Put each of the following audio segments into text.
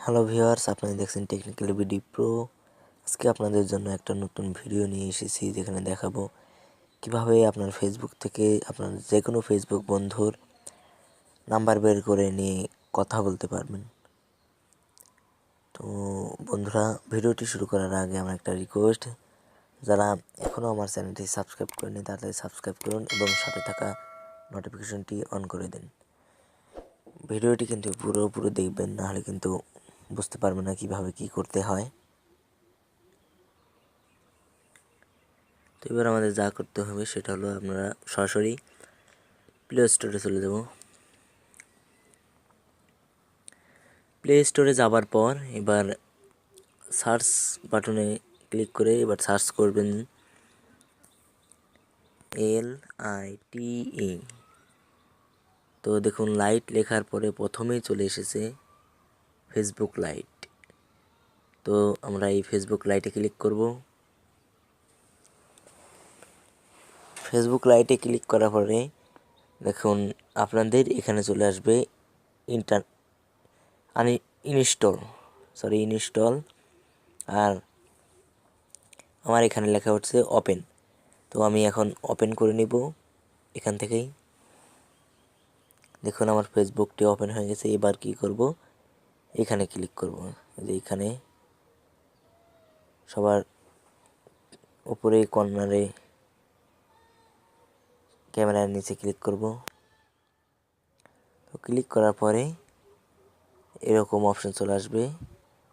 Hello viewers, আপনারা দেখছেন technical BD pro. আজকে আপনাদের জন্য একটা নতুন ভিডিও নিয়ে এসেছি, যেখানে দেখাবো কিভাবে আপনার ফেসবুক থেকে আপনার যে কোনো ফেসবুক বন্ধুর নাম্বার বের করে নিয়ে কথা বলতে পারবেন। তো বন্ধুরা, ভিডিওটি শুরু করার আগে আমার একটা রিকোয়েস্ট, যারা এখনও আমার চ্যানেলটি সাবস্ক্রাইব করেনি তাড়াতাড়ি সাবস্ক্রাইব করুন এবং সাথে থাকা নোটিফিকেশনটি অন করে দিন। ভিডিওটি কিন্তু পুরো দেখবেন, নাহলে কিন্তু বুঝতে পারবেন না কিভাবে কি করতে হয়। তো এবার আমাদের যা করতে হবে সেটা হলো, আমরা সরাসরি প্লে স্টোরে চলে যাব। প্লে স্টোরে যাবার পর এবার সার্চ বাটনে ক্লিক করে এবার সার্চ করবেন LITE। তো দেখুন, লাইট লেখার পরে প্রথমেই চলে এসেছে ফেসবুক লাইট। তো আমরা এই ফেসবুক লাইটে ক্লিক করব। ফেসবুক লাইটে ক্লিক করার পরে দেখুন আপনাদের এখানে চলে আসবে ইনস্টল, আর আমার এখানে লেখা হচ্ছে ওপেন। তো আমি এখন ওপেন করে নিব এখান থেকেই। দেখুন আমার ফেসবুকটি ওপেন হয়ে গেছে। এবার কি করব, এখানে ক্লিক করব। যে এখানে সবার উপরে কর্নারে ক্যামেরার নিচে ক্লিক করব। তো ক্লিক করার পরে এরকম অপশন চলে আসবে।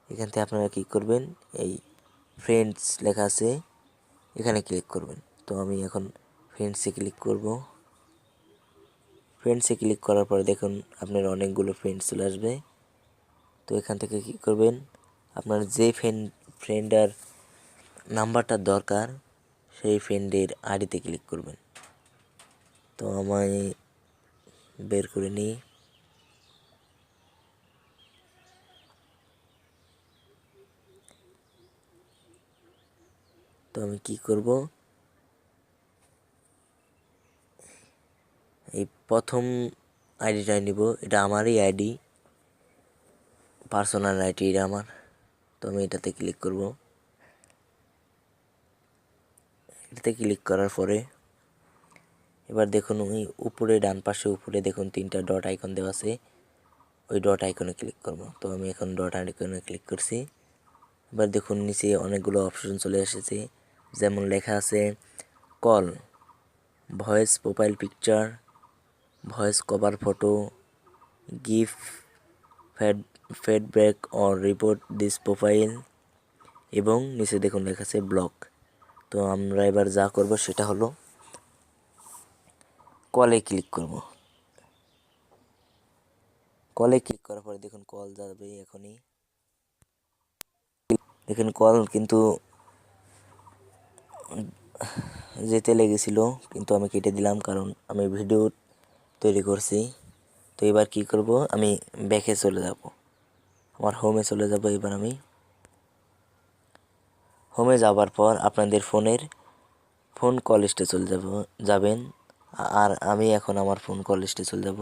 এখান থেকে আপনারা কী করবেন, এই ফ্রেন্ডস লেখা আছে, এখানে ক্লিক করবেন। তো আমি এখন ফ্রেন্ডসে ক্লিক করব। ফ্রেন্ডসে ক্লিক করার পরে দেখুন আপনার অনেকগুলো ফ্রেন্ডস চলে আসবে। তো এখান থেকে কী করবেন, আপনার যে ফ্রেন্ডের নাম্বারটা দরকার সেই ফ্রেন্ডের আইডিতে ক্লিক করবেন। তো আমি বের করে নিই। তো আমি কি করব, এই প্রথম আইডিটা নিব। এটা আমারই আইডি, পার্সোনাল আইডি এটা আমার। তো আমি এটাতে ক্লিক করব। এটাতে ক্লিক করার পরে এবার দেখুন ওই উপরে ডান পাশে উপরে দেখুন 3টা ডট আইকন দেওয়া আছে, ওই ডট আইকনে ক্লিক করব। তো আমি এখন ডট আইকনে ক্লিক করছি। এবার দেখুন নিচে অনেকগুলো অপশন চলে এসেছে, যেমন লেখা আছে call, voice profile picture, voice cover photo, give feedback or report this profile, এবং নিচে দেখুন লেখা আছে ব্লক। তো আমরা এবার যা করব সেটা হলো কলে ক্লিক করব। কলে ক্লিক করার পরে দেখুন কল যাবে এখনই। দেখুন কল কিন্তু যেতে লেগেছিল, কিন্তু আমি কেটে দিলাম কারণ আমি ভিডিও তৈরি করছি। তো এবার কি করব, আমি ব্যাকে চলে যাব, আমার হোমে চলে যাব। এবার আমি হোমে যাবার পর আপনাদের ফোন কল লিস্টে চলে যাবেন। আর আমি এখন আমার ফোন কল লিস্টে চলে যাব।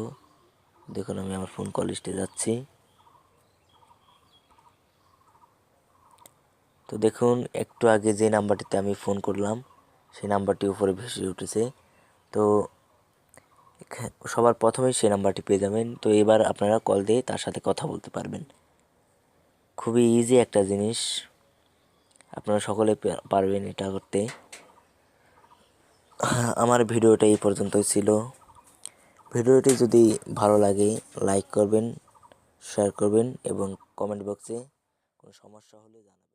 দেখুন আমি আমার ফোন কল লিস্টে যাচ্ছি। তো দেখুন একটু আগে যে নাম্বারটিতে আমি ফোন করলাম সেই নাম্বারটি উপরে ভেসে উঠেছে। তো সবার প্রথমেই সেই নাম্বারটি পেয়ে যাবেন। তো এবার আপনারা কল দিয়ে তার সাথে কথা বলতে পারবেন। খুবই ইজি একটা জিনিস, আপনারা সকলে পারবেন এটা করতে। আমার ভিডিওটা এই পর্যন্তই ছিল। ভিডিওটি যদি ভালো লাগে লাইক করবেন, শেয়ার করবেন এবং কমেন্ট বক্সে কোনো সমস্যা হলে জানাবেন।